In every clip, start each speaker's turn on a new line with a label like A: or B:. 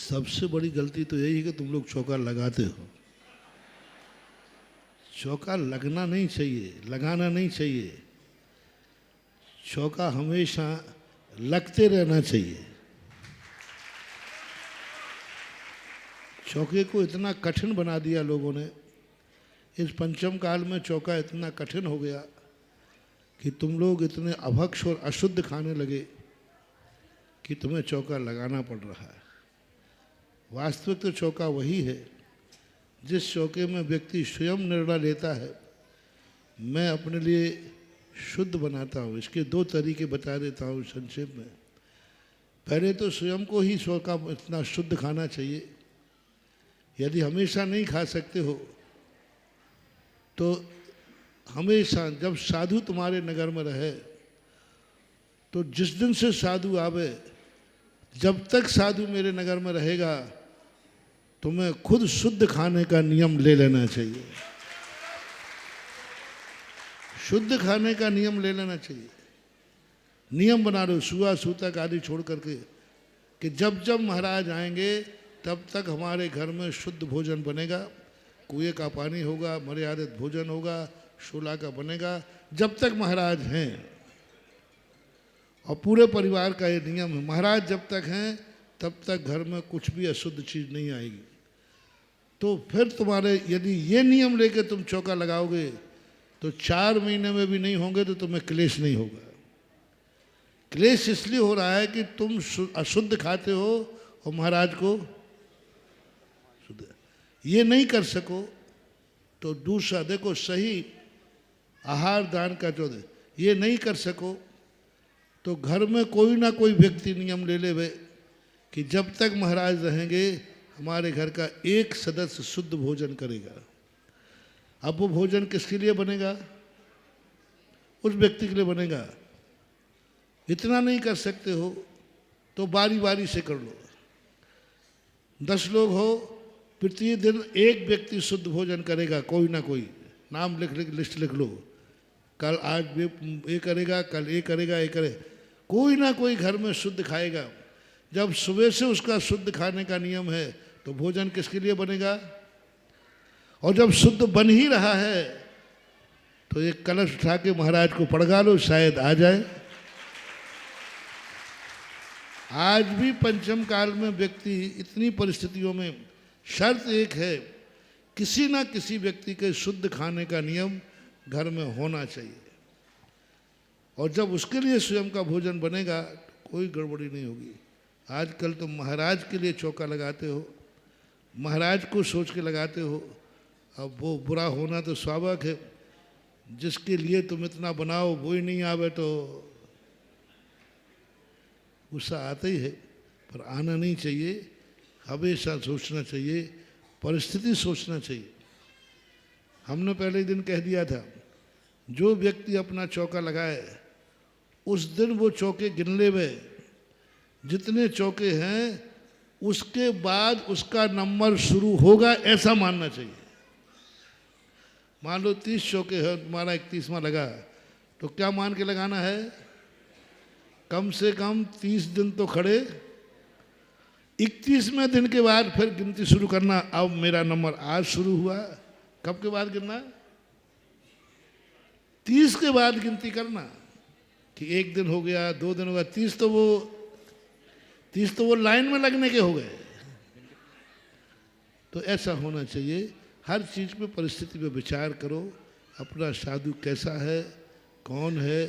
A: सबसे बड़ी गलती तो यही है कि तुम लोग चौका लगाते हो। चौका लगना नहीं चाहिए, लगाना नहीं चाहिए। चौका हमेशा लगते रहना चाहिए। चौके को इतना कठिन बना दिया लोगों ने, इस पंचम काल में चौका इतना कठिन हो गया कि तुम लोग इतने अभक्ष और अशुद्ध खाने लगे कि तुम्हें चौका लगाना पड़ रहा है। वास्तविक तो चौका वही है जिस चौके में व्यक्ति स्वयं निर्णय लेता है, मैं अपने लिए शुद्ध बनाता हूँ। इसके दो तरीके बता देता हूँ संक्षेप में। पहले तो स्वयं को ही चौका इतना शुद्ध खाना चाहिए। यदि हमेशा नहीं खा सकते हो तो हमेशा जब साधु तुम्हारे नगर में रहे तो जिस दिन से साधु आवे, जब तक साधु मेरे नगर में रहेगा तुम्हें खुद शुद्ध खाने का नियम ले लेना चाहिए। शुद्ध खाने का नियम ले लेना चाहिए। नियम बना लो सुआ सूतक आदि छोड़ करके कि जब जब महाराज आएंगे तब तक हमारे घर में शुद्ध भोजन बनेगा, कुएं का पानी होगा, मर्यादित भोजन होगा, शोला का बनेगा जब तक महाराज हैं। और पूरे परिवार का ये नियम है, महाराज जब तक हैं तब तक घर में कुछ भी अशुद्ध चीज़ नहीं आएगी। तो फिर तुम्हारे यदि ये नियम लेके तुम चौका लगाओगे तो 4 महीने में भी नहीं होंगे तो तुम्हें क्लेश नहीं होगा। क्लेश इसलिए हो रहा है कि तुम अशुद्ध खाते हो और महाराज को शुद्ध। ये नहीं कर सको तो दूसरा देखो, सही आहार दान का जो ये नहीं कर सको तो घर में कोई ना कोई व्यक्ति नियम ले ले कि जब तक महाराज रहेंगे हमारे घर का एक सदस्य शुद्ध भोजन करेगा। अब वो भोजन किसके लिए बनेगा? उस व्यक्ति के लिए बनेगा। इतना नहीं कर सकते हो तो बारी बारी से कर लो। 10 लोग हो, प्रति दिन एक व्यक्ति शुद्ध भोजन करेगा, कोई ना कोई नाम लिस्ट लिख लो। कल आज ये करेगा, कल ये करेगा, ये करे, कोई ना कोई घर में शुद्ध खाएगा। जब सुबह से उसका शुद्ध खाने का नियम है तो भोजन किसके लिए बनेगा? और जब शुद्ध बन ही रहा है तो एक कलश उठा के महाराज को पड़गा लो, शायद आ जाए। आज भी पंचम काल में व्यक्ति इतनी परिस्थितियों में शर्त एक है, किसी ना किसी व्यक्ति के शुद्ध खाने का नियम घर में होना चाहिए। और जब उसके लिए स्वयं का भोजन बनेगा तो कोई गड़बड़ी नहीं होगी। आजकल तो महाराज के लिए चौका लगाते हो, महाराज को सोच के लगाते हो। अब वो बुरा होना तो स्वाभाविक है, जिसके लिए तुम इतना बनाओ वो ही नहीं आवे तो गुस्सा आता ही है। पर आना नहीं चाहिए, हमेशा सोचना चाहिए, परिस्थिति सोचना चाहिए। हमने पहले ही दिन कह दिया था, जो व्यक्ति अपना चौका लगाए उस दिन वो चौके गिन ले वे, जितने चौके हैं उसके बाद उसका नंबर शुरू होगा, ऐसा मानना चाहिए। मान लो 30 चौके हैं, तुम्हारा 31वां लगा तो क्या मान के लगाना है? कम से कम 30 दिन तो खड़े, 31वें दिन के बाद फिर गिनती शुरू करना। अब मेरा नंबर आज शुरू हुआ, कब के बाद गिनना? 30 के बाद गिनती करना कि 1 दिन हो गया, 2 दिन हो गया, 30 तो वो लाइन में लगने के हो गए। तो ऐसा होना चाहिए। हर चीज़ पे परिस्थिति पे विचार करो, अपना साधु कैसा है, कौन है,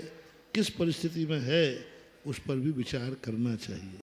A: किस परिस्थिति में है, उस पर भी विचार करना चाहिए।